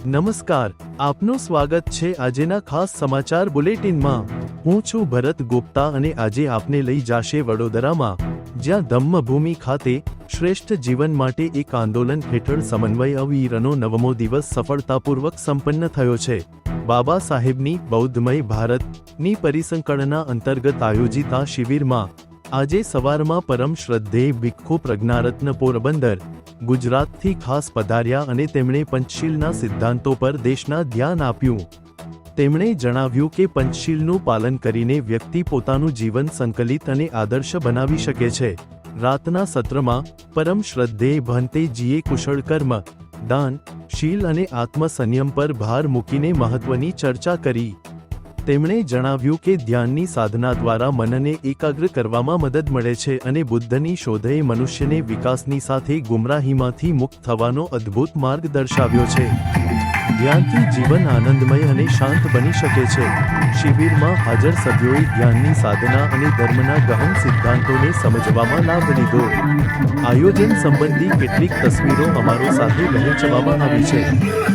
નમસ્કાર, આપનું સ્વાગત છે આજના ખાસ સમાચાર બુલેટિનમાં। હું છું ભરત ગુપ્તા અને આજે આપને લઈ જાશે વડોદરામાં, જ્યાં ધમ્મભૂમિ ખાતે શ્રેષ્ઠ જીવન માટે એક આંદોલન હેઠળ સમન્વય અવીરનો 9મો દિવસ સફળતાપૂર્વક સંપન્ન થયો છે। બાબા સાહેબની બૌદ્ધમય ભારતની પરિસંકળના અંતર્ગત આયોજિત આ શિબિરમાં આજે સવારમાં પરમ શ્રદ્ધેય ભિક્ષુ પ્રજ્ઞારત્ન પોરબંદર ગુજરાતથી ખાસ પધાર્યા અને તેમણે પંચશીલના સિદ્ધાંતો પર દેશના ધ્યાન આપ્યું। તેમણે જણાવ્યું કે પંચશીલનું પાલન કરીને વ્યક્તિ પોતાનું જીવન સંકલિત અને આદર્શ બનાવી શકે છે। રાતના સત્રમાં પરમ શ્રદ્ધેય ભંતેજીએ કુશળ કર્મ, દાન, શીલ અને આત્મસંયમ પર ભાર મૂકીને મહત્વની ચર્ચા કરી। તેમણે જણાવ્યું કે ધ્યાનની સાધના દ્વારા મનને એકાગ્ર કરવામાં મદદ મળે છે અને બુદ્ધની શોધે મનુષ્યને વિકાસની સાથે ગુમરાહીમાંથી મુક્ત થવાનો અદ્ભુત માર્ગ દર્શાવ્યો છે। ધ્યાનથી જીવન આનંદમય અને શાંત બની શકે છે। શિબિરમાં હાજર સભ્યોએ ધ્યાનની સાધના અને ધર્મના ગહન સિદ્ધાંતોને સમજવામાં લાભ લીધો। આયોજન સંબંધી કેટલીક તસવીરો અમારો સાથે વહેંચવામાં આવી છે,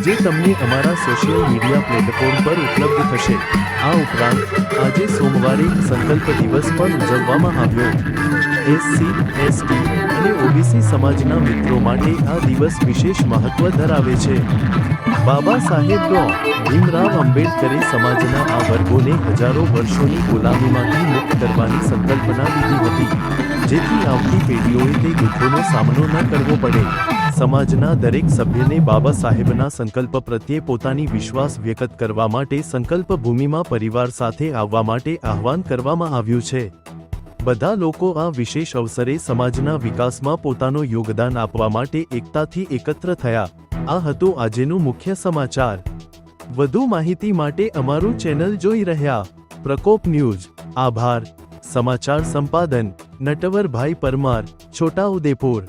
જે તમને અમારા સોશિયલ મીડિયા પ્લેટફોર્મ પર ઉપલબ્ધ થશે। આ ઉપરાંત આજે સોમવારે સંકલ્પ દિવસ પણ ઉજવવામાં આવ્યો। એસસી, એસટી અને ઓબીસી સમાજના મિત્રો માટે આ દિવસ વિશેષ મહત્વ ધરાવે છે। બાબા સાહેબ ડો. ભીમરાવ આંબેડકરે સમાજના આ વર્ગોને હજારો વર્ષોની ગુલામીમાંથી મુક્ત કરવાની સંકલ્પના લીધી હતી, જેથી આવતી પેઢીઓએ તે દુઃખોનો સામનો ન કરવો પડે। સમાજના દરેક સભ્યને બાબા સાહેબના સંકલ્પ પ્રત્યે પોતાની વિશ્વાસ વ્યક્ત કરવા માટે સંકલ્પ ભૂમિમાં પરિવાર સાથે આવવા માટે આહ્વાન કરવામાં આવ્યું છે। બધા લોકો આ વિશેષ અવસરે સમાજના વિકાસમાં પોતાનું યોગદાન આપવા માટે એકતાથી એકત્ર થયા। આ હતું આજનું મુખ્ય સમાચાર। વધુ માહિતી માટે અમારું ચેનલ જોઈ રહ્યા પ્રકોપ ન્યૂઝ। આભાર। સમાચાર સંપાદન નટવરભાઈ પરમાર, છોટાઉદેપુર।